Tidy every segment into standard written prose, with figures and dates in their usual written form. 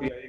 PIA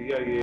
PIA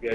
PIA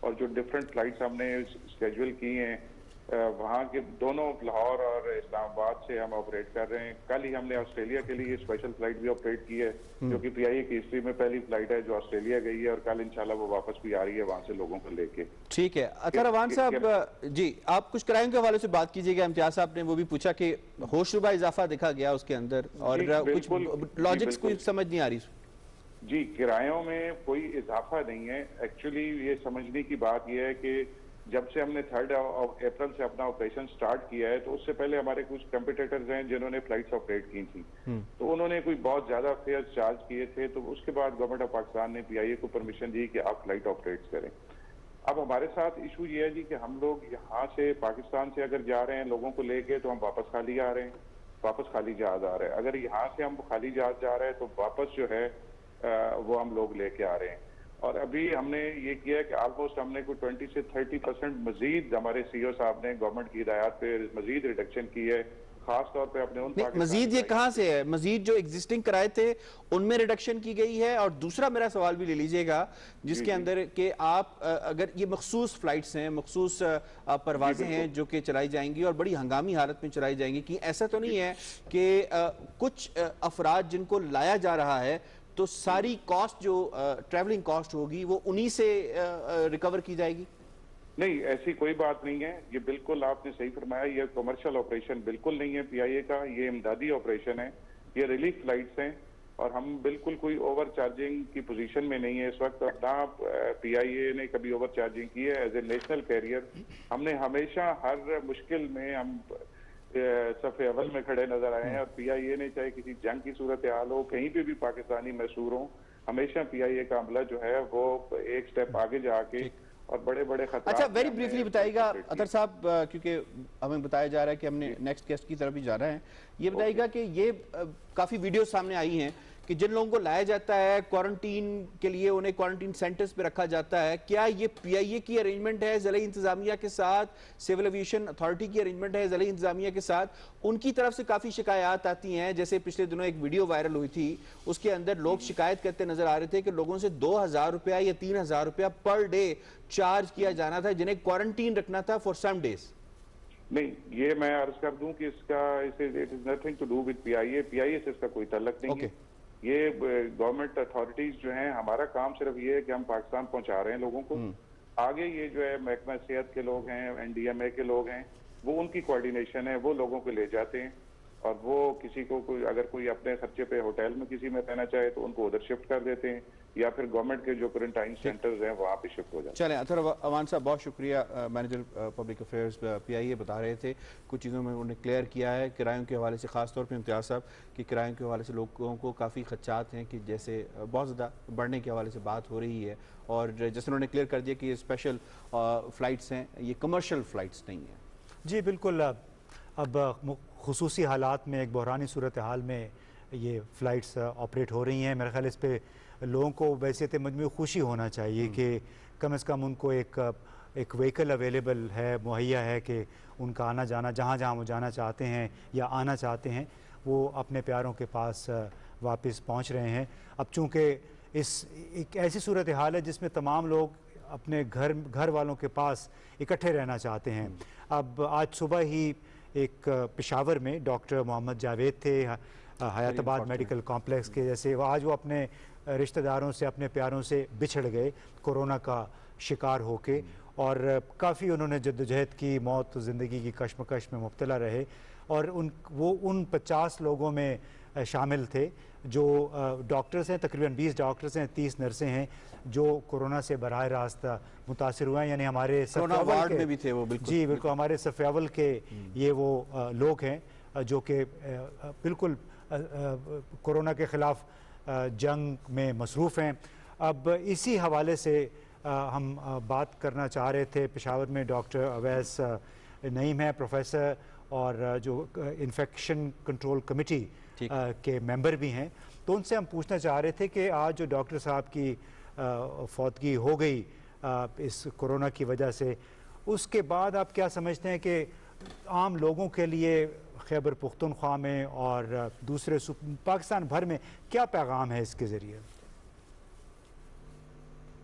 اور جو different flights ہم نے اسکیجول کی ہیں وہاں کے دونوں لاہور اور اسلام آباد سے ہم آپریٹ کر رہے ہیں. کل ہی ہم نے آسٹریلیا کے لیے اسپیشل فلائٹ بھی آپریٹ کی ہے جو کہ پی آئی اے کی ہسٹری میں پہلی فلائٹ ہے جو آسٹریلیا گئی ہے اور کل انشاءاللہ وہ واپس بھی آ رہی ہے وہاں سے لوگوں کو لے کے. ٹھیک ہے. اطہر اوان صاحب جی آپ کچھ کرائم کے حوالے سے بات کیجیے گا. امتیاز صاحب نے وہ بھی پوچھا کہ ہوشربا اضافہ دیکھا گیا اس کے اندر اور کچھ لاجکس کوئی سمجھ نہیں آ رہی. جی کرایوں میں کوئی اضافہ نہیں ہے. ایکچولی یہ سمجھنے کی بات یہ ہے کہ جب سے ہم نے 3 اپریل سے اپنا آپریشن سٹارٹ کیا ہے تو اس سے پہلے ہمارے کچھ کمپیٹیٹرز ہیں جنہوں نے فلائٹس آپریٹ کی تھیں تو انہوں نے کوئی بہت زیادہ فیئر چارج کیے تھے تو اس کے بعد گورنمنٹ آف پاکستان نے پی آئی اے کو پرمیشن دی کہ آپ فلائٹ آپریٹ کریں. اب ہمارے ساتھ ایشو یہ ہے جی کہ ہم لوگ یہاں سے پاکستان سے اگر جا رہے ہیں لوگوں کو لے کے تو ہم واپس خالی آ رہے ہیں, واپس خالی جہاز آ رہا ہے. اگر یہاں سے ہم خالی جہاز جا رہے ہیں تو واپس جو ہے وہ ہم لوگ لے کے آ رہے ہیں. اور ابھی ہم نے یہ کیا ہے کہ آلموسٹ ہم نے کوئی 20 سے 30% مزید ہمارے سی او صاحب نے گورنمنٹ کی ہدایات پہ مزید ریڈکشن کی ہے, خاص طور پہ اپنے ان مزید یہ کہاں سے ہے؟ مزید جو ایگزسٹنگ کرائے تھے ان میں ریڈکشن کی گئی ہے. اور دوسرا میرا سوال بھی لے لیجئے گا جس کے اندر کہ آپ اگر یہ مخصوص فلائٹس ہیں, مخصوص پروازیں ہیں جو کہ چلائی جائیں گی اور بڑی ہنگامی حالت میں چلائی جائیں گی, کہ ایسا تو نہیں ہے کہ کچھ افراد جن کو لایا جا رہا ہے تو ساری کاسٹ جو ٹریولنگ کاسٹ ہوگی وہ انہی سے ریکور کی جائے گی؟ نہیں, ایسی کوئی بات نہیں ہے. یہ بالکل آپ نے صحیح فرمایا, یہ کمرشل آپریشن بالکل نہیں ہے پی آئی اے کا, یہ امدادی آپریشن ہے, یہ ریلیف فلائٹس ہیں اور ہم بالکل کوئی اوور چارجنگ کی پوزیشن میں نہیں ہے اس وقت. نہ پی آئی اے نے کبھی اوور چارجنگ کی ہے. ایز اے نیشنل کیریئر ہم نے ہمیشہ ہر مشکل میں ہم صف اول میں کھڑے نظر آئے ہیں اور پی آئی اے نے چاہے کسی جنگ کی صورتحال ہو, کہیں پہ بھی پاکستانی محصور ہوں, ہمیشہ پی آئی اے کا عملہ جو ہے وہ ایک سٹیپ آگے جا کے اور بڑے بڑے خطرات. اچھا ویری بریفلی بتائیے گا اطہر صاحب, کیونکہ ہمیں بتایا جا رہا ہے کہ ہم نے نیکسٹ گیسٹ کی طرف بھی جا رہے ہیں, یہ بتائیے گا کہ یہ کافی ویڈیو سامنے آئی ہیں کہ جن لوگوں کو لایا جاتا ہے کوارنٹین کے لیے انہیں کوارنٹین سینٹرز پہ رکھا جاتا ہے, کیا یہ پی آئی اے کی ارینجمنٹ ہے ضلعی انتظامیہ کے ساتھ, سول ایویشن اتھارٹی کی ارینجمنٹ ہے ضلعی انتظامیہ کے ساتھ؟ ان کی طرف سے کافی شکایات آتی ہیں, جیسے پچھلے دنوں ایک ویڈیو وائرل ہوئی تھی اس کے اندر لوگ شکایت کرتے نظر آ رہے تھے کہ لوگوں سے 2000 روپیہ یا 3000 روپیہ پر ڈے چارج کیا جانا تھا جنہیں کوارنٹین رکھنا تھا فور سم ڈیز. نہیں, یہ میں عرض کر دوں کہ اس کا it is nothing to do with PIA آئی اے. پی آئی اے سے اس کا کوئی تعلق نہیں ہے. یہ گورنمنٹ اتھارٹیز جو ہیں, ہمارا کام صرف یہ ہے کہ ہم پاکستان پہنچا رہے ہیں لوگوں کو. آگے یہ جو ہے محکمہ صحت کے لوگ ہیں, این ڈی ایم اے کے لوگ ہیں, وہ ان کی کوارڈینیشن ہے, وہ لوگوں کو لے جاتے ہیں اور وہ کسی کو اگر کوئی اپنے خرچے پہ ہوٹل میں کسی میں رہنا چاہے تو ان کو ادھر شفٹ کر دیتے ہیں یا پھر گورنمنٹ کے جو کوارنٹائن سینٹرز ہیں وہاں پہ شفٹ ہو جاتے ہیں. چلیں اطہر اوان صاحب بہت شکریہ. مینیجر پبلک افیئرز پی آئی اے بتا رہے تھے کچھ چیزوں میں انہوں نے کلیئر کیا ہے کرایوں کے حوالے سے, خاص طور پہ امتیاز صاحب کہ کرایوں کے حوالے سے لوگوں کو کافی خدشات ہیں کہ جیسے بہت زیادہ بڑھنے کے حوالے سے بات ہو رہی ہے, اور جیسے انہوں نے کلیئر کر دیا کہ یہ اسپیشل فلائٹس ہیں, یہ کمرشل فلائٹس نہیں ہیں. جی بالکل. اب خصوصی حالات میں ایک بحرانی صورتحال میں یہ فلائٹس آپریٹ ہو رہی ہیں. میرا خیال اس پہ لوگوں کو ویسے تو مجموعی خوشی ہونا چاہیے کہ کم از کم ان کو ایک وہیکل اویلیبل ہے, مہیا ہے کہ ان کا آنا جانا جہاں جہاں وہ جانا چاہتے ہیں یا آنا چاہتے ہیں وہ اپنے پیاروں کے پاس واپس پہنچ رہے ہیں. اب چونکہ ایک ایسی صورتحال ہے جس میں تمام لوگ اپنے گھر والوں کے پاس اکٹھے رہنا چاہتے ہیں. اب آج صبح ہی ایک پشاور میں ڈاکٹر محمد جاوید تھے حیات آباد میڈیکل کمپلیکس کے, جیسے آج وہ اپنے رشتہ داروں سے اپنے پیاروں سے بچھڑ گئے کورونا کا شکار ہو کے, اور کافی انہوں نے جدوجہد کی, موت زندگی کی کشمکش میں مبتلا رہے, اور وہ ان 50 لوگوں میں شامل تھے جو ڈاکٹرز ہیں, تقریباً 20 ڈاکٹرز ہیں, 30 نرسیں ہیں جو کورونا سے براہ راست متاثر ہوئے ہیں. یعنی ہمارے وارڈ میں بھی تھے وہ, بالکل جی بالکل ہمارے صف اول کے یہ وہ لوگ ہیں جو کہ بالکل کورونا کے خلاف جنگ میں مصروف ہیں. اب اسی حوالے سے ہم بات کرنا چاہ رہے تھے. پشاور میں ڈاکٹر اویس نعیم ہے پروفیسر اور جو انفیکشن کنٹرول کمیٹی کے ممبر بھی ہیں, تو ان سے ہم پوچھنا چاہ رہے تھے کہ آج جو ڈاکٹر صاحب کی فوتگی ہو گئی اس کورونا کی وجہ سے, اس کے بعد آپ کیا سمجھتے ہیں کہ عام لوگوں کے لیے خیبر پختونخوا میں اور دوسرے پاکستان بھر میں کیا پیغام ہے اس کے ذریعے؟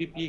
PPE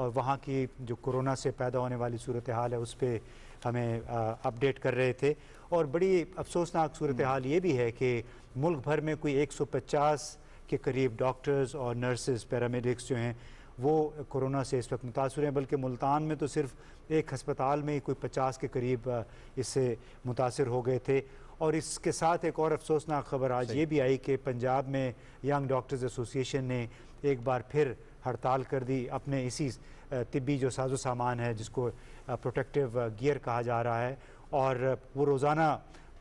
اور وہاں کی جو کورونا سے پیدا ہونے والی صورتحال ہے اس پہ ہمیں اپڈیٹ کر رہے تھے. اور بڑی افسوسناک صورتحال یہ بھی ہے کہ ملک بھر میں کوئی 150 کے قریب ڈاکٹرز اور نرسز پیرامیڈکس جو ہیں وہ کورونا سے اس وقت متاثر ہیں, بلکہ ملتان میں تو صرف ایک ہسپتال میں ہی کوئی 50 کے قریب اس سے متاثر ہو گئے تھے. اور اس کے ساتھ ایک اور افسوسناک خبر آج یہ بھی آئی کہ پنجاب میں ینگ ڈاکٹرز ایسوسی ایشن نے ایک بار پھر ہڑتال کر دی اپنے اسی طبی جو ساز و سامان ہے جس کو پروٹیکٹیو گیئر کہا جا رہا ہے, اور وہ روزانہ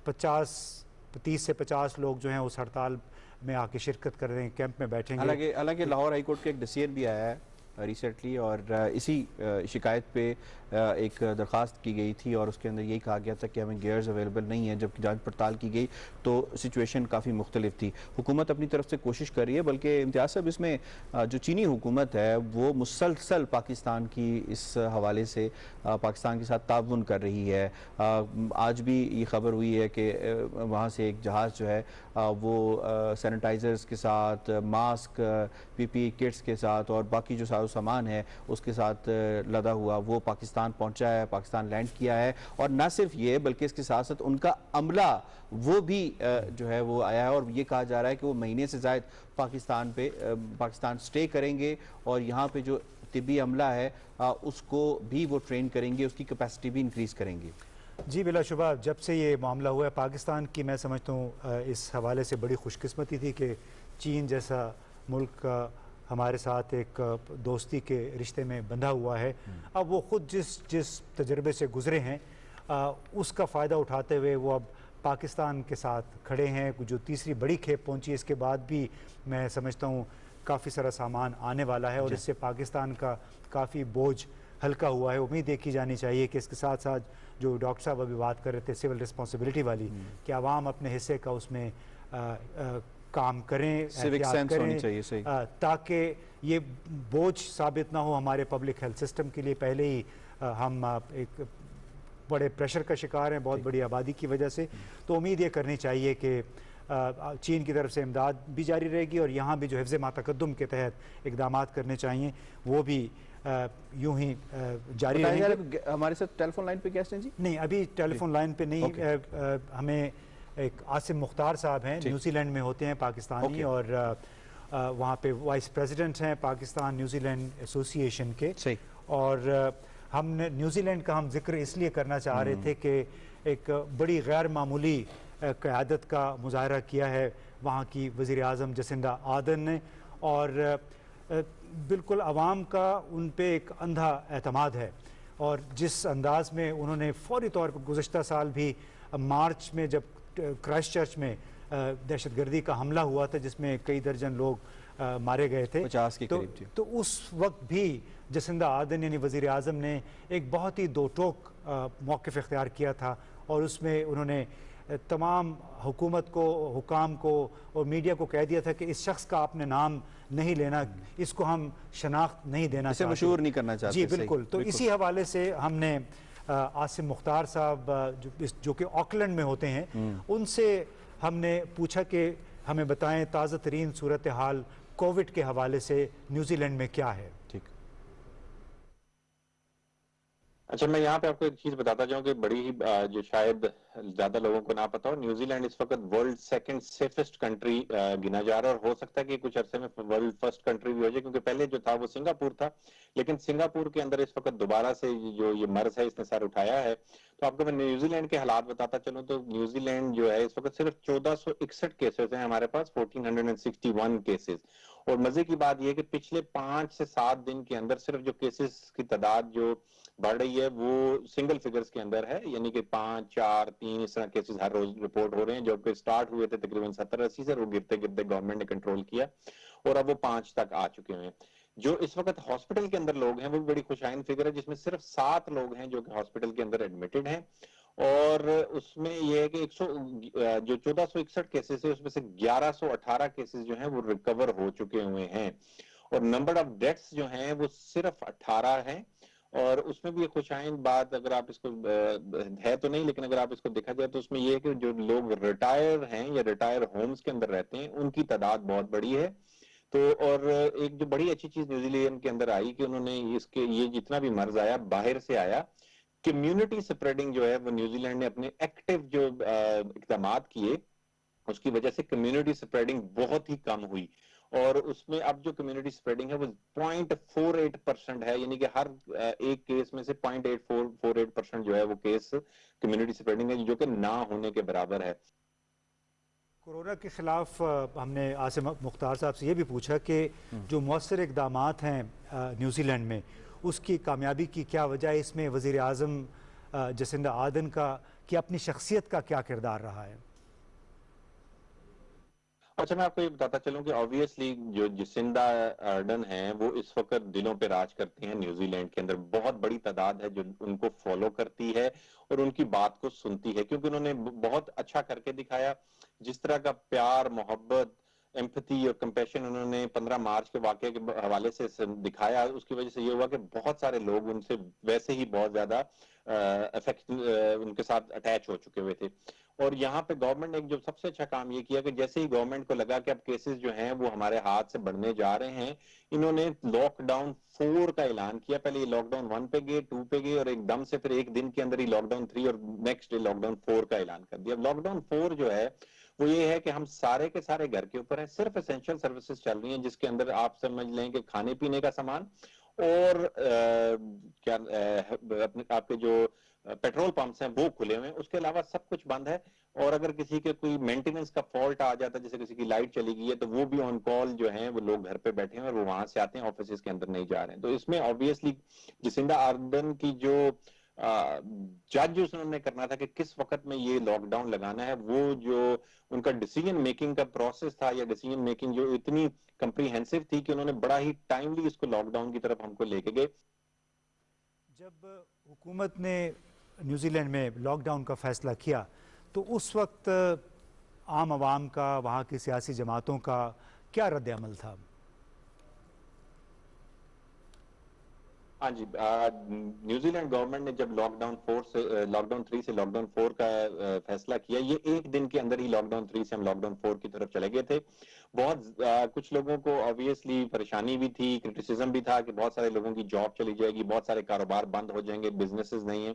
30 سے 50 لوگ جو ہیں اس ہڑتال میں آ کے شرکت کر رہے ہیں, کیمپ میں بیٹھیں گے. حالانکہ لاہور ہائی کورٹ کا ایک ڈیسیژن بھی آیا ہے ریسنٹلی, اور اسی شکایت پہ ایک درخواست کی گئی تھی اور اس کے اندر یہی کہا گیا تھا کہ ہمیں گیئرز اویلیبل نہیں ہیں. جب جانچ پڑتال کی گئی تو سچویشن کافی مختلف تھی. حکومت اپنی طرف سے کوشش کر رہی ہے, بلکہ امتیاز صاحب اس میں جو چینی حکومت ہے وہ مسلسل پاکستان کی اس حوالے سے پاکستان کے ساتھ تعاون کر رہی ہے. آج بھی یہ خبر ہوئی ہے کہ وہاں سے ایک جہاز جو ہے وہ سینیٹائزرز کے ساتھ, ماسک, پی پی کٹس کے ساتھ اور باقی جو ساز و سامان ہے اس کے ساتھ لدا ہوا وہ پاکستان پہنچا ہے, پاکستان لینڈ کیا ہے. اور نہ صرف یہ بلکہ اس کے ساتھ ساتھ ان کا عملہ وہ بھی جو ہے وہ آیا ہے, اور یہ کہا جا رہا ہے کہ وہ مہینے سے زائد پاکستان سٹے کریں گے اور یہاں پہ جو طبی عملہ ہے اس کو بھی وہ ٹرین کریں گے, اس کی کیپیسٹی بھی انکریز کریں گے. جی بلا شبہ جب سے یہ معاملہ ہوا ہے پاکستان کی میں سمجھتا ہوں اس حوالے سے بڑی خوش قسمتی تھی کہ چین جیسا ملک ہمارے ساتھ ایک دوستی کے رشتے میں بندھا ہوا ہے. اب وہ خود جس تجربے سے گزرے ہیں اس کا فائدہ اٹھاتے ہوئے وہ اب پاکستان کے ساتھ کھڑے ہیں. جو تیسری بڑی کھیپ پہنچی اس کے بعد بھی میں سمجھتا ہوں کافی سارا سامان آنے والا ہے اور اس سے پاکستان کا کافی بوجھ ہلکا ہوا ہے. امید دیکھی جانی چاہیے کہ اس کے ساتھ ساتھ جو ڈاکٹر صاحب ابھی بات کر رہے تھے سول رسپانسبلٹی والی, کہ عوام اپنے حصے کا اس میں کام کریں, احتیاط کریں, تاکہ یہ بوجھ ثابت نہ ہو ہمارے پبلک ہیلتھ سسٹم کے لیے. پہلے ہی ہم ایک بڑے پریشر کا شکار ہیں بہت بڑی آبادی کی وجہ سے. تو امید یہ کرنی چاہیے کہ چین کی طرف سے امداد بھی جاری رہے گی اور یہاں بھی جو حفظ ما تقدم کے تحت اقدامات کرنے چاہیے وہ بھی یوں ہی جاری رہیں گے. ہمارے ساتھ ٹیلی فون لائن پہ گیسٹ ہیں جی؟ نہیں, ابھی ٹیلی فون لائن پہ نہیں. ہمیں ایک عاصم مختار صاحب ہیں, نیوزی لینڈ میں ہوتے ہیں پاکستانی, اور وہاں پہ وائس پریزیڈنٹ ہیں پاکستان نیوزی لینڈ ایسوسی ایشن کے. اور ہم نے نیوزی لینڈ کا ہم ذکر اس لیے کرنا چاہ رہے تھے کہ ایک بڑی غیر معمولی قیادت کا مظاہرہ کیا ہے وہاں کی وزیر اعظم جسنڈا آرڈن نے, اور بالکل عوام کا ان پہ ایک اندھا اعتماد ہے. اور جس انداز میں انہوں نے فوری طور پر گزشتہ سال بھی مارچ میں جب کرائسٹ چرچ میں دہشت گردی کا حملہ ہوا تھا جس میں کئی درجن لوگ مارے گئے تھے, 50 کے قریب, تو اس وقت بھی جسنڈا آرڈن یعنی وزیر اعظم نے ایک بہت ہی دو ٹوک موقف اختیار کیا تھا, اور اس میں انہوں نے تمام حکومت کو, حکام کو اور میڈیا کو کہہ دیا تھا کہ اس شخص کا آپ نے نام نہیں لینا, اس کو ہم شناخت نہیں دینا چاہتے, مشہور نہیں کرنا چاہتے. جی بالکل. تو اسی حوالے سے ہم نے عاصم مختار صاحب جو کہ آکلینڈ میں ہوتے ہیں ان سے ہم نے پوچھا کہ ہمیں بتائیں تازہ ترین صورتحال کووڈ کے حوالے سے نیوزی لینڈ میں کیا ہے. اچھا, میں یہاں پہ آپ کو ایک چیز بتاتا جاؤں کہ بڑی ہی جو شاید زیادہ لوگوں کو نہ پتا ہو, نیوزی لینڈ اس وقت ورلڈ سیکنڈ سیفسٹ کنٹری گنا جا رہا ہے, اور ہو سکتا ہے کہ کچھ عرصے میں ورلڈ فرسٹ کنٹری بھی ہو جائے, کیونکہ پہلے جو تھا وہ سنگاپور تھا, لیکن سنگاپور کے اندر اس وقت دوبارہ سے جو یہ مرض ہے اس نے سر اٹھایا ہے. تو آپ کو میں نیوزی لینڈ کے حالات بتاتا چلوں تو نیوزی لینڈ جو ہے اس وقت صرف 1461 کیسز ہیں ہمارے پاس, 1461 کیسز. اور مزے کی بات یہ کہ پچھلے 5 سے 7 دن کے اندر صرف جو کیسز کی تعداد جو بڑھ رہی ہے وہ سنگل فگرز کے اندر ہے, یعنی کہ 5, 4, 3 اس طرح کیسز ہر روز رپورٹ ہو رہے ہیں, جو کہ سٹارٹ ہوئے تھے تقریباً 70-80 سے, وہ گرتے گرتے گورنمنٹ نے کنٹرول کیا اور اب وہ 5 تک آ چکے ہیں. جو اس وقت ہاسپٹل کے اندر لوگ ہیں وہ بڑی خوشائن فگر ہے, جس میں صرف 7 لوگ ہیں جو کہ ہاسپٹل کے اندر ایڈمیٹڈ ہیں, اور اس میں یہ ہے کہ جو 1461 کیسز ہے اس میں سے 1118 کیسز جو ہیں وہ ریکور ہو چکے ہوئے ہیں, اور نمبر آف ڈیتھس جو ہیں وہ صرف 18 ہیں. اور اس میں بھی ایک خوشائن بات, اگر آپ اس کو ہے تو نہیں لیکن اگر آپ اس کو دیکھا جائے تو اس میں یہ ہے کہ جو لوگ ریٹائر ہیں یا ریٹائر ہومز کے اندر رہتے ہیں ان کی تعداد بہت بڑی ہے. تو اور ایک جو بڑی اچھی چیز نیوزی لینڈ کے اندر آئی کہ انہوں نے اس کے یہ جتنا بھی مرض آیا باہر سے آیا، کمیونٹی سپریڈنگ جو ہے وہ نیوزی لینڈ نے اپنے ایکٹیو جو اقدامات کیے اس کی وجہ سے کمیونٹی سپریڈنگ بہت ہی کم ہوئی، اور اس میں اب جو کمیونٹی سپریڈنگ ہے وہ 0.48% ہے، یعنی کہ ہر ایک کیس میں سے 0.48% جو ہے وہ کیس کمیونٹی سپریڈنگ ہے، جو کہ نہ ہونے کے برابر ہے۔ کورونا کے خلاف ہم نے عاصم مختار صاحب سے یہ بھی پوچھا کہ جو مؤثر اقدامات ہیں نیوزی لینڈ میں اس کی کامیابی کی کیا وجہ ہے، اس میں وزیر اعظم جسنڈا آرڈن کا کی اپنی شخصیت کا کیا کردار رہا ہے؟ اچھا میں آپ کو یہ بتاتا چلوں کہ آبویسلی جو جسنڈا آرڈن ہیں وہ اس وقت دلوں پہ راج کرتی ہیں نیوزی لینڈ کے اندر، بہت بڑی تعداد ہے جو ان کو فالو کرتی ہے اور ان کی بات کو سنتی ہے، کیونکہ انہوں نے بہت اچھا کر کے دکھایا، جس طرح کا پیار، محبت، ایمپتھی اور کمپیشن انہوں نے 15 مارچ کے واقعے کے حوالے سے دکھایا، اس کی وجہ سے یہ ہوا کہ بہت سارے لوگ ان سے ویسے ہی بہت زیادہ ان کے ساتھ اٹیچ ہو چکے ہوئے تھے۔ اور یہاں پہ گورنمنٹ نے ایک جو سب سے اچھا کام یہ کیا کہ جیسے ہی گورنمنٹ کو لگا کہ اب کیسز جو ہیں وہ ہمارے ہاتھ سے بڑھنے جا رہے ہیں، انہوں نے لاک ڈاؤن 4 کا اعلان کیا۔ پہلے یہ لاک ڈاؤن 1 پہ گئے، 2 پہ گئے، اور ایک دم سے پھر ایک دن کے اندر ہی لاک ڈاؤن 3 اور نیکسٹ ڈے لاک ڈاؤن 4 کا اعلان کر دیا۔ لاک ڈاؤن 4 جو ہے وہ یہ ہے کہ ہم سارے کے سارے گھر کے اوپر ہیں، صرف اسینشل سروسز چل رہی ہیں، جس کے اندر آپ سمجھ لیں کہ کھانے پینے کا سامان اور کیا آپ کے جو پیٹرول پمپس ہیں وہ کھلے ہوئے ہیں، اس کے علاوہ سب کچھ بند ہے۔ اور اگر کسی کے کوئی مینٹیننس کا فالٹ آ جاتا ہے، جیسے کسی کی لائٹ چلی گئی ہے، تو وہ بھی آن کال جو ہیں وہ لوگ گھر پہ بیٹھے ہیں اور وہ وہاں سے آتے ہیں، آفیسز کے اندر نہیں جا رہے ہیں۔ تو اس میں آبویسلی جسنڈا آرڈن کی جو جج انہوں نے کرنا تھا کہ کس وقت میں یہ لاک ڈاؤن لگانا ہے، وہ جو ان کا ڈیسیجن میکنگ کا پروسیس تھا یا ڈیسیجن میکنگ جو اتنی کمپریہنسو تھی کہ انہوں نے بڑا ہی ٹائملی اس کو لاک ڈاؤن کی طرف ہم کو لے کے گئے۔ جب حکومت نے نیوزی لینڈ میں لاک ڈاؤن کا فیصلہ کیا تو اس وقت عام عوام کا، وہاں کی سیاسی جماعتوں کا کیا رد عمل تھا؟ ہاں جی، نیوزی لینڈ گورنمنٹ نے جب لاک ڈاؤن 3 سے لاک ڈاؤن 4 کا فیصلہ کیا، یہ ایک دن کے اندر ہی لاک ڈاؤن 3 سے ہم لاک ڈاؤن 4 کی طرف چلے گئے تھے۔ بہت کچھ لوگوں کو آبویسلی پریشانی بھی تھی، کرٹیسزم بھی تھا کہ بہت سارے لوگوں کی جاب چلی جائے گی، بہت سارے کاروبار بند ہو جائیں گے، بزنسز نہیں ہیں۔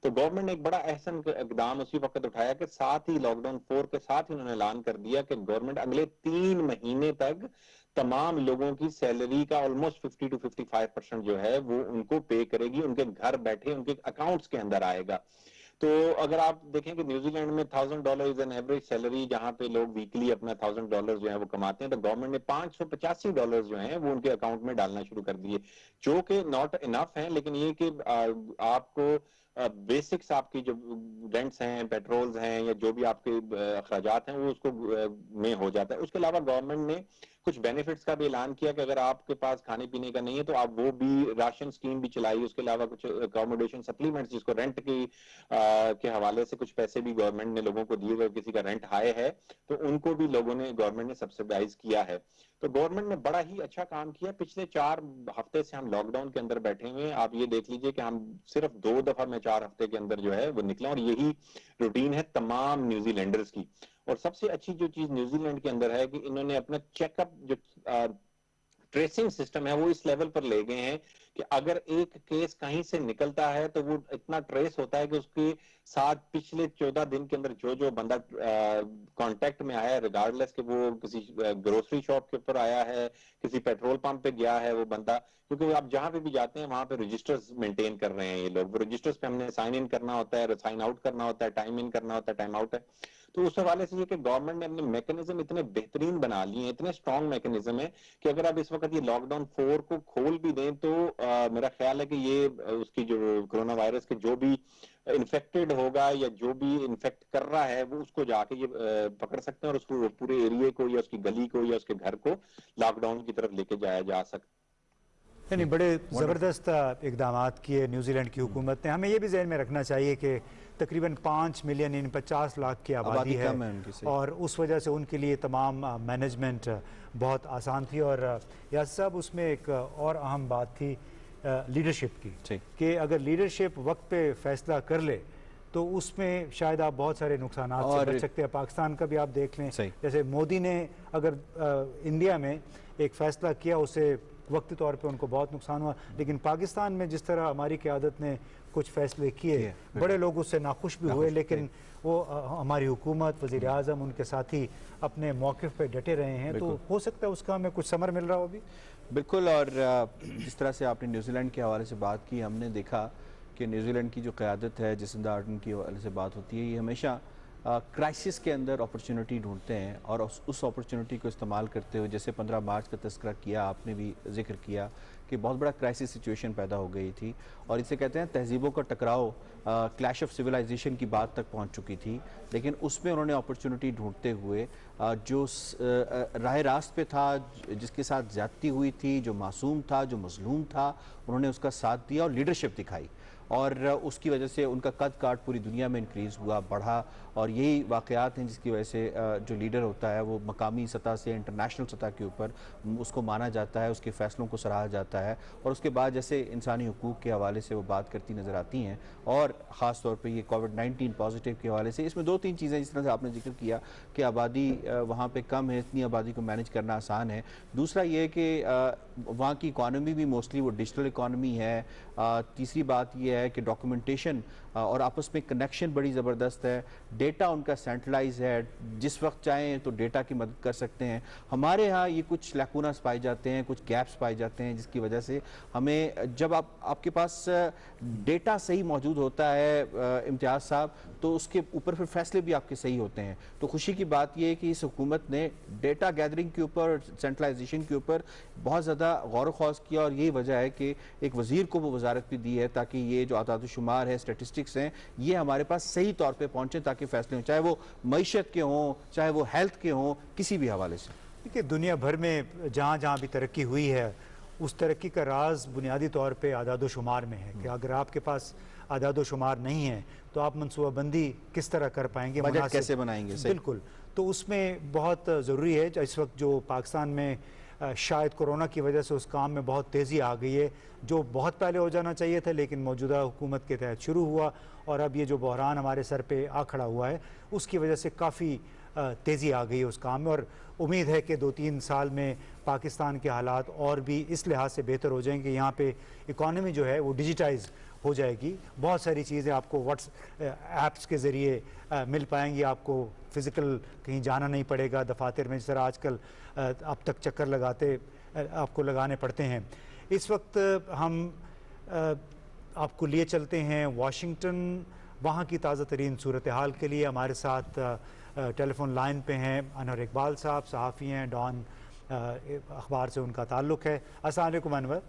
تو گورنمنٹ نے ایک بڑا احسن اقدام اسی وقت اٹھایا کہ ساتھ ہی لاک ڈاؤن 4 کے ساتھ ہی انہوں نے اعلان کر دیا کہ گورنمنٹ اگلے 3 مہینے تک تمام لوگوں کی سیلری کا آلموسٹ 50 to 55% جو ہے وہ ان کو پے کرے گی، ان کے گھر بیٹھے ان کے اکاؤنٹس کے اندر آئے گا۔ تو اگر آپ دیکھیں کہ نیوزی لینڈ میں $1000 این ایوریج سیلری جہاں پہ لوگ ویکلی اپنا $1000 جو ہے وہ کماتے ہیں، تو گورنمنٹ نے $585 جو ہیں وہ ان کے اکاؤنٹ میں ڈالنا شروع کر دیے، جو کہ ناٹ انف ہیں، لیکن یہ کہ آپ کو بیسکس آپ کی جو رینٹس ہیں، پیٹرولز ہیں، یا جو بھی آپ کے اخراجات ہیں وہ اس کو میں ہو جاتا ہے۔ اس کے علاوہ گورنمنٹ نے کچھ بینیفٹس کا بھی اعلان کیا کہ اگر آپ کے پاس کھانے پینے کا نہیں ہے تو آپ وہ بھی راشن سکیم بھی چلائی، اس کے علاوہ کچھ اکاموڈیشن سپلیمنٹس جس کو رینٹ کی کے حوالے سے کچھ پیسے بھی گورنمنٹ نے لوگوں کو دیے، اگر کسی کا رینٹ ہائی ہے تو ان کو بھی لوگوں نے گورنمنٹ نے سبسڈائز کیا ہے۔ تو گورنمنٹ نے بڑا ہی اچھا کام کیا۔ پچھلے 4 ہفتے سے ہم لاک ڈاؤن کے اندر بیٹھے ہوئے ہیں، آپ یہ دیکھ لیجئے کہ ہم صرف 2 دفعہ میں 4 ہفتے کے اندر جو ہے وہ نکلا، اور یہی روٹین ہے تمام نیوزی لینڈرز کی۔ اور سب سے اچھی جو چیز نیوزی لینڈ کے اندر ہے کہ انہوں نے اپنا چیک اپ جو ٹریسنگ سسٹم ہے وہ اس لیول پر لے گئے ہیں کہ اگر ایک کیس کہیں سے نکلتا ہے تو وہ اتنا ٹریس ہوتا ہے کہ اس کے ساتھ پچھلے 14 دن کے اندر جو بندہ کانٹیکٹ میں آیا ہے، ریگارڈلیس کہ وہ کسی گروسری شاپ کے اوپر آیا ہے، کسی پیٹرول پمپ پہ گیا ہے وہ بندہ، کیونکہ آپ جہاں پہ بھی جاتے ہیں وہاں پہ رجسٹرز مینٹین کر رہے ہیں یہ لوگ، وہ رجسٹرز پہ ہم نے سائن ان کرنا ہوتا ہے، سائن آؤٹ کرنا ہوتا ہے، ٹائم ان کرنا ہوتا ہے، ٹائم آؤٹ ہے۔ تو اس حوالے سے یہ کہ گورنمنٹ نے اپنے میکنزم اتنے بہترین بنا لیے ہیں، اتنے اسٹرانگ میکنزم ہیں کہ اگر آپ اس وقت یہ لاک ڈاؤن 4 کو کھول بھی دیں تو میرا خیال ہے کہ یہ اس کی جو کرونا وائرس کے جو بھی انفیکٹڈ ہوگا یا جو بھی انفیکٹ کر رہا ہے وہ اس کو جا کے یہ پکڑ سکتے ہیں اور اس کو پورے ایریے کو یا اس کی گلی کو یا اس کے گھر کو لاک ڈاؤن کی طرف لے کے جایا جا سکتا ہے۔ یعنی بڑے زبردست اقدامات کیے نیوزی لینڈ کی حکومت نے۔ ہمیں یہ بھی ذہن میں رکھنا چاہیے کہ تقریباً 5 ملین یعنی 50 لاکھ کی آبادی ہے، اور اس وجہ سے ان کے لیے تمام مینجمنٹ بہت آسان تھی۔ اور یاسر صاحب اس میں ایک اور اہم بات تھی لیڈرشپ کی، کہ اگر لیڈرشپ وقت پہ فیصلہ کر لے تو اس میں شاید آپ بہت سارے نقصانات سے بچ سکتے ہیں. پاکستان کا بھی آپ دیکھ لیں, جیسے مودی نے اگر انڈیا میں ایک فیصلہ کیا اسے وقتی طور پہ ان کو بہت نقصان ہوا, لیکن پاکستان میں جس طرح ہماری قیادت نے کچھ فیصلے کیے بڑے لوگ اس سے ناخوش بھی ہوئے, لیکن وہ ہماری حکومت, وزیر اعظم, ان کے ساتھی اپنے موقف پہ ڈٹے رہے ہیں, تو ہو سکتا ہے اس کا ہمیں کچھ ثمر مل رہا ہو بھی. بالکل. اور جس طرح سے آپ نے نیوزی لینڈ کے حوالے سے بات کی, ہم نے دیکھا کہ نیوزی لینڈ کی جو قیادت ہے, جسندا آرڈن کی حوالے سے بات ہوتی ہے, یہ ہمیشہ کرائسس کے اندر اپرچونٹی ڈھونڈتے ہیں اور اس اپرچونٹی کو استعمال کرتے ہوئے, جیسے 15 مارچ کا تذکرہ کیا, آپ نے بھی ذکر کیا کہ بہت بڑا کرائسس سچویشن پیدا ہو گئی تھی, اور اسے کہتے ہیں تہذیبوں کا ٹکراؤ, کلیش آف سویلائزیشن کی بات تک پہنچ چکی تھی, لیکن اس میں انہوں نے اپرچونٹی ڈھونڈتے ہوئے جو راہ راست پہ تھا, جس کے ساتھ زیادتی ہوئی تھی, جو معصوم تھا, جو مظلوم تھا, انہوں نے اس کا ساتھ دیا اور لیڈرشپ دکھائی, اور اس کی وجہ سے ان کا قد کاٹ پوری دنیا میں انکریز ہوا, بڑھا, اور یہی واقعات ہیں جس کی وجہ سے جو لیڈر ہوتا ہے وہ مقامی سطح سے انٹرنیشنل سطح کے اوپر اس کو مانا جاتا ہے, اس کے فیصلوں کو سراہا جاتا ہے, اور اس کے بعد جیسے انسانی حقوق کے حوالے سے وہ بات کرتی نظر آتی ہیں, اور خاص طور پہ یہ کووڈ-19 پازیٹیو کے حوالے سے. اس میں 2-3 چیزیں جس طرح سے آپ نے ذکر کیا کہ آبادی وہاں پہ کم ہے, اتنی آبادی کو مینج کرنا آسان ہے. دوسرا یہ کہ وہاں کی اکانومی بھی موسٹلی وہ ڈیجیٹل اکانومی ہے. تیسری بات یہ ہے کہ ڈاکومنٹیشن اور آپس میں کنیکشن بڑی زبردست ہے, ڈیٹا ان کا سینٹرلائز ہے, جس وقت چاہیں تو ڈیٹا کی مدد کر سکتے ہیں. ہمارے ہاں یہ کچھ لیکوناس پائے جاتے ہیں, کچھ گیپس پائے جاتے ہیں, جس کی وجہ سے ہمیں, جب آپ کے پاس ڈیٹا صحیح موجود ہوتا ہے امتیاز صاحب, تو اس کے اوپر پھر فیصلے بھی آپ کے صحیح ہوتے ہیں. تو خوشی کی بات یہ ہے کہ اس حکومت نے ڈیٹا گیدرنگ کے اوپر, سینٹرلائزیشن کے اوپر بہت زیادہ غور و خوض کیا, اور یہی وجہ ہے کہ ایک وزیر کو وہ وزارت بھی دی ہے تاکہ یہ جو اعداد و شمار ہے, اسٹیٹسٹکس ہیں, یہ ہمارے پاس صحیح طور پہ پہنچیں تاکہ فیصلے ہوں, چاہے وہ معیشت کے ہوں, چاہے وہ ہیلتھ کے ہوں, کسی بھی حوالے سے. دیکھیے دنیا بھر میں جہاں جہاں بھی ترقی ہوئی ہے, اس ترقی کا راز بنیادی طور پہ اعداد و شمار میں ہے, کہ اگر آپ کے پاس اعداد و شمار نہیں ہے تو آپ منصوبہ بندی کس طرح کر پائیں گے, بجٹ کیسے بنائیں گے. بالکل. تو اس میں بہت ضروری ہے, اس وقت جو پاکستان میں شاید کورونا کی وجہ سے اس کام میں بہت تیزی آ گئی ہے, جو بہت پہلے ہو جانا چاہیے تھا لیکن موجودہ حکومت کے تحت شروع ہوا, اور اب یہ جو بحران ہمارے سر پہ آ کھڑا ہوا ہے اس کی وجہ سے کافی تیزی آ گئی ہے اس کام میں, اور امید ہے کہ 2-3 سال میں پاکستان کے حالات اور بھی اس لحاظ سے بہتر ہو جائیں گے. یہاں پہ اکانومی جو ہے وہ ڈیجیٹائز ہو جائے گی, بہت ساری چیزیں آپ کو واٹس ایپس کے ذریعے مل پائیں گی, آپ کو فزیکل کہیں جانا نہیں پڑے گا دفاتر میں, جس طرح آج کل اب تک چکر لگاتے آپ کو لگانے پڑتے ہیں. اس وقت ہم آپ کو لیے چلتے ہیں واشنگٹن, وہاں کی تازہ ترین صورتحال کے لیے. ہمارے ساتھ ٹیلی فون لائن پہ ہیں انور اقبال صاحب, صحافی ہیں, ڈان اخبار سے ان کا تعلق ہے. السلام علیکم انور.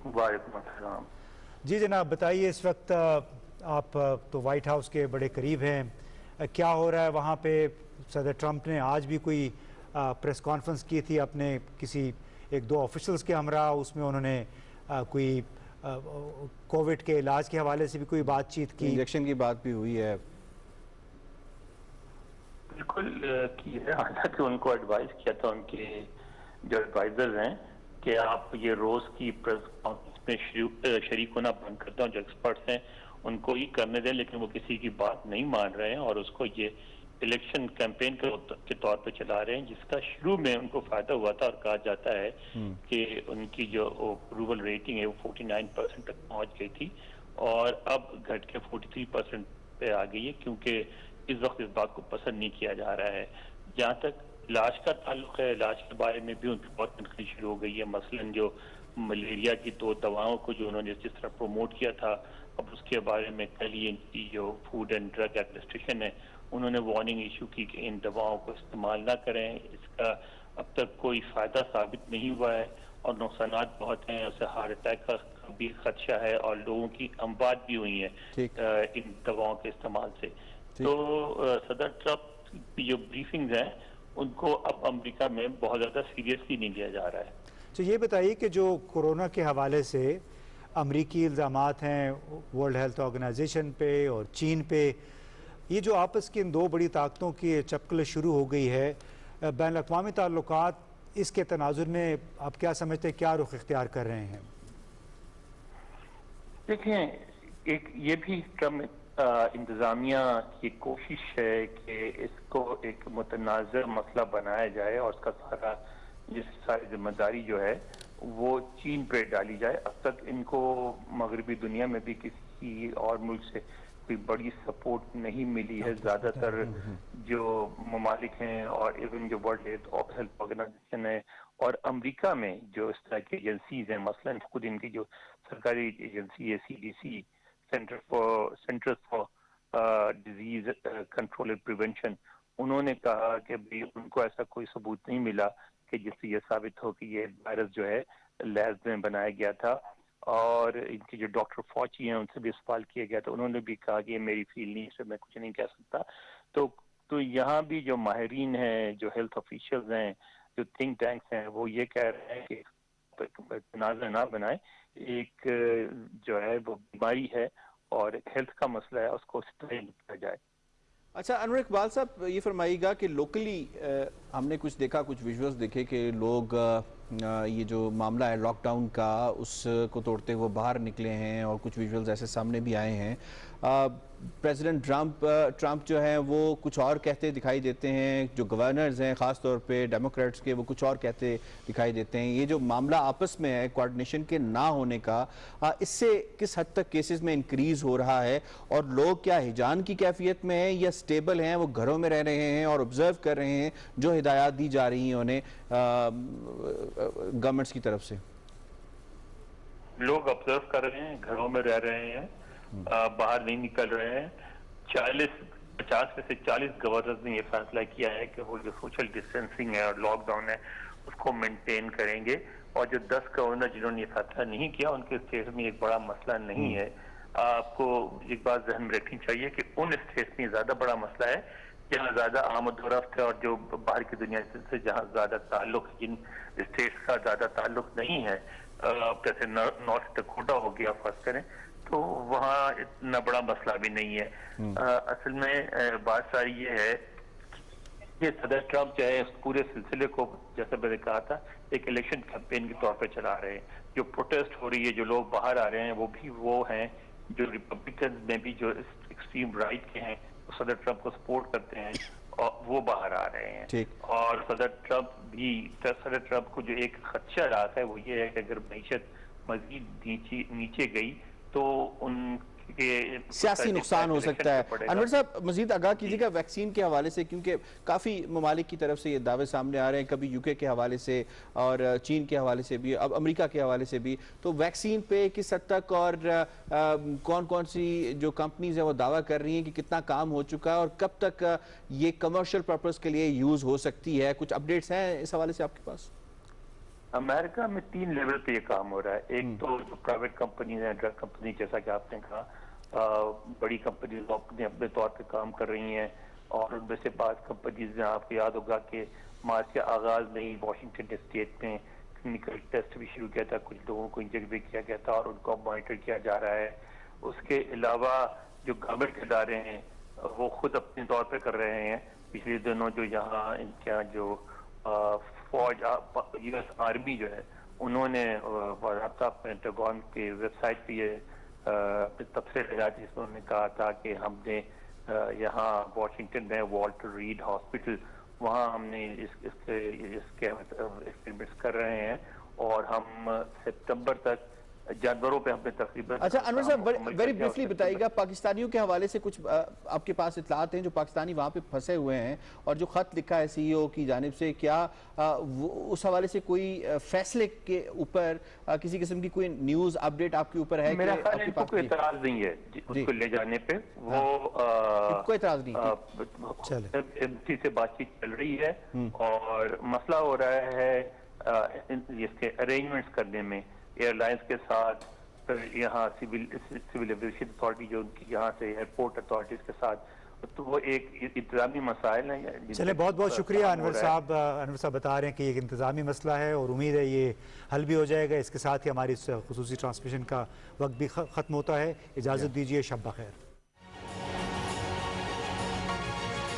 وعلیکم السلام. جی جناب بتائیے, اس وقت آپ تو وائٹ ہاؤس کے بڑے قریب ہیں, کیا ہو رہا ہے وہاں پہ؟ صدر ٹرمپ نے آج بھی کوئی پریس کانفرنس کی تھی اپنے کسی 1-2 آفیشلز کے ہمراہ, اس میں انہوں نے کوئی کووڈ کے علاج کے حوالے سے بھی کوئی بات چیت کی, انجیکشن کی بات بھی ہوئی ہے. بالکل کی ہے, حالانکہ ان کو ایڈوائز کیا تھا ان کے جو ایڈوائزرز ہیں کہ آپ یہ روز کی پریس کانفرنس میں شریک ہونا بند کر دیں, جو ایکسپرٹس ہیں ان کو ہی کرنے دیں, لیکن وہ کسی کی بات نہیں مان رہے ہیں اور اس کو یہ الیکشن کیمپین کے طور پہ چلا رہے ہیں, جس کا شروع میں ان کو فائدہ ہوا تھا, اور کہا جاتا ہے کہ ان کی جو اپروول ریٹنگ ہے وہ 49% تک پہنچ گئی تھی, اور اب گھٹ کے 43% پہ آ گئی ہے, کیونکہ اس وقت اس بات کو پسند نہیں کیا جا رہا ہے. جہاں تک علاج کا تعلق ہے, علاج کے بارے میں بھی ان کی بہت تنقید شروع ہو گئی ہے. مثلاً جو ملیریا کی 2 دواؤں کو جو انہوں نے جس طرح پروموٹ کیا تھا, اب اس کے بارے میں کل ہی ان کی جو فوڈ اینڈ ڈرگ ایڈمنسٹریشن ہے انہوں نے وارننگ ایشو کی کہ ان دواؤں کو استعمال نہ کریں, اس کا اب تک کوئی فائدہ ثابت نہیں ہوا ہے اور نقصانات بہت ہیں, اسے ہارٹ اٹیک کا بھی خدشہ ہے اور لوگوں کی اموات بھی ہوئی ہیں ان دواؤں کے استعمال سے. تو صدر ٹرمپ جو بریفنگز ہیں ان کو اب امریکہ میں بہت زیادہ سیریسلی نہیں لیا جا رہا ہے. تو یہ بتائیے کہ جو کورونا کے حوالے سے امریکی الزامات ہیں ورلڈ ہیلتھ آرگنائزیشن پہ اور چین پہ, یہ جو آپس کی ان 2 بڑی طاقتوں کی چپکلش شروع ہو گئی ہے, بین الاقوامی تعلقات اس کے تناظر میں آپ کیا سمجھتے ہیں, کیا رخ اختیار کر رہے ہیں؟ دیکھیں, ایک یہ بھی ٹرمپ انتظامیہ کی کوشش ہے کہ اس کو ایک متنازع مسئلہ بنایا جائے اور اس کا ساری ذمہ داری جو ہے وہ چین پہ ڈالی جائے. اب تک ان کو مغربی دنیا میں بھی کسی اور ملک سے کوئی بڑی سپورٹ نہیں ملی ہے. زیادہ تر جو ممالک ہیں اور ایون جو ورلڈ ہیلتھ آرگنائزیشن ہے اور امریکہ میں جو اس طرح کی ایجنسیز ہیں, مثلاً خود ان کی جو سرکاری ایجنسی ہے CDC, centre for disease control and prevention, انہوں نے کہا کہ بھی ان کو ایسا کوئی ثبوت نہیں ملا کہ جس سے یہ ثابت ہو کہ یہ وائرس جو ہے لیب میں بنایا گیا تھا. اور ان کے جو ڈاکٹر فوچی ہیں ان سے بھی سوال کیا گیا تھا, انہوں نے بھی کہا کہ یہ میری فیلڈ نہیں, اس سے میں کچھ نہیں کہہ سکتا. تو یہاں بھی جو ماہرین ہیں, جو ہیلتھ آفیشلز ہیں, جو تھنک ٹینکس ہیں, وہ یہ کہہ رہے ہیں کہ تنازع نہ بنائے. ایک جو ہے وہ بیماری ہے اور ہیلتھ کا مسئلہ ہے, اس کو اس طرح نپٹایا جائے. اچھا انور اقبال صاحب, یہ فرمائیے گا کہ لوکلی ہم نے کچھ دیکھا, کچھ ویژولز دیکھے کہ لوگ یہ جو معاملہ ہے لاک ڈاؤن کا اس کو توڑتے ہوئے باہر نکلے ہیں, اور کچھ ویژولز ایسے سامنے بھی آئے ہیں. پریزیڈنٹ ٹرمپ جو ہیں وہ کچھ اور کہتے دکھائی دیتے ہیں, جو گورنرز ہیں خاص طور پہ ڈیموکریٹس کے, وہ کچھ اور کہتے دکھائی دیتے ہیں. یہ جو معاملہ آپس میں ہے کوارڈینیشن کے نہ ہونے کا, اس سے کس حد تک کیسز میں انکریز ہو رہا ہے, اور لوگ کیا ہجان کی کیفیت میں ہیں یا سٹیبل ہیں, وہ گھروں میں رہ رہے ہیں اور آبزرو کر رہے ہیں جو ہدایات دی جا رہی ہیں انہیں گورنمنٹس کی طرف سے؟ لوگ آبزرو کر رہے ہیں, گھروں میں رہ رہے ہیں, باہر نہیں نکل رہے ہیں. 50 میں سے 40 گورنرز نے یہ فیصلہ کیا ہے کہ وہ جو سوشل ڈسٹینسنگ ہے اور لاک ڈاؤن ہے اس کو مینٹین کریں گے, اور جو 10 گورنر جنہوں نے یہ فیصلہ نہیں کیا ان کے اسٹیٹس میں ایک بڑا مسئلہ نہیں ہے. آپ کو ایک بات ذہن میں رکھنی چاہیے کہ ان اسٹیٹس میں زیادہ بڑا مسئلہ ہے جہاں زیادہ آمد و رفت ہے اور جو باہر کی دنیا سے جہاں زیادہ تعلق, جن اسٹیٹس کا زیادہ تعلق نہیں ہے, جیسے نارتھ ڈکوٹا ہو گیا فرض کریں, تو وہاں اتنا بڑا مسئلہ بھی نہیں ہے. اصل میں بات ساری یہ ہے کہ صدر ٹرمپ جو ہے اس پورے سلسلے کو, جیسا میں نے کہا تھا, ایک الیکشن کیمپین کے طور پہ چلا رہے ہیں. جو پروٹیسٹ ہو رہی ہے, جو لوگ باہر آ رہے ہیں, وہ بھی وہ ہیں جو ریپبلکنز میں بھی جو ایکسٹریم رائٹ کے ہیں, وہ صدر ٹرمپ کو سپورٹ کرتے ہیں, اور وہ باہر آ رہے ہیں. اور صدر ٹرمپ کو جو ایک خدشہ رہا ہے وہ یہ ہے کہ اگر معیشت مزید نیچے گئی تو ان کے سیاسی نقصان ہو سکتا ہے. انور صاحب مزید آگاہ کیجیے گا ویکسین کے حوالے سے, کیونکہ کافی ممالک کی طرف سے یہ دعوے سامنے آ رہے ہیں, کبھی UK کے حوالے سے اور چین کے حوالے سے بھی, اب امریکہ کے حوالے سے بھی. تو ویکسین پہ کس حد تک اور کون کون سی جو کمپنیز ہیں وہ دعویٰ کر رہی ہیں کہ کتنا کام ہو چکا ہے, اور کب تک یہ کمرشل پرپس کے لیے یوز ہو سکتی ہے؟ کچھ اپڈیٹس ہیں اس حوالے سے آپ کے پاس؟ امریکہ میں 3 لیول پہ یہ کام ہو رہا ہے. ایک تو جو پرائیویٹ کمپنیز ہیں, ڈرگ کمپنی جیسا کہ آپ نے کہا, بڑی کمپنیز اپنے طور پہ کام کر رہی ہیں, اور ان میں سے بعض کمپنیز میں آپ کو یاد ہوگا کہ مارچ کے آغاز میں ہی واشنگٹن اسٹیٹ میں کلینکل ٹیسٹ بھی شروع کیا تھا, کچھ لوگوں کو انجیکٹ بھی کیا گیا تھا اور ان کو مانیٹر کیا جا رہا ہے. اس کے علاوہ جو گورنمنٹ کے ادارے ہیں وہ خود اپنے طور پہ کر رہے ہیں. پچھلے دنوں جو یہاں ان کا جو فوج, US آرمی جو ہے, انہوں نے باضابطہ پینٹاگون کی ویب سائٹ پہ یہ تبصرہ لگا جس میں انہوں نے کہا تھا کہ ہم نے یہاں واشنگٹن میں والٹر ریڈ ہاسپٹل, وہاں ہم نے اس کے ایکسپیریمنٹس کر رہے ہیں, اور ہم سپتمبر تک جانوروں پہ ہم نے تقریباً. اچھا انور صاحب ویری بریفلی بتائیے گا, پاکستانیوں کے حوالے سے کچھ آپ کے پاس اطلاعات ہیں جو پاکستانی وہاں پہ پھنسے ہوئے ہیں, اور جو خط لکھا ہے CEO کی جانب سے, کیا اس حوالے سے کوئی فیصلے کے اوپر کسی قسم کی کوئی نیوز اپڈیٹ آپ کے اوپر ہے؟ میرا خیال ہے ان کو کوئی اعتراض نہیں ہے اس کو لے جانے پہ, وہ کوئی اعتراض نہیں, ایمبیسی سے بات چیت چل رہی ہے, اور مسئلہ ہو رہا ہے اس کے ارینجمنٹس کرنے میں ایئر لائنس کے ساتھ, پھر یہاں سول ایویشن اتھارٹی جو ان کی یہاں سے ایئرپورٹ اتھارٹیز کے ساتھ, تو وہ ایک انتظامی مسائل ہیں. چلے بہت بہت شکریہ انور صاحب. انور صاحب بتا رہے ہیں کہ ایک انتظامی مسئلہ ہے اور امید ہے یہ حل بھی ہو جائے گا. اس کے ساتھ ہی ہماری خصوصی ٹرانسمیشن کا وقت بھی ختم ہوتا ہے. اجازت دیجیے, شب بخیر.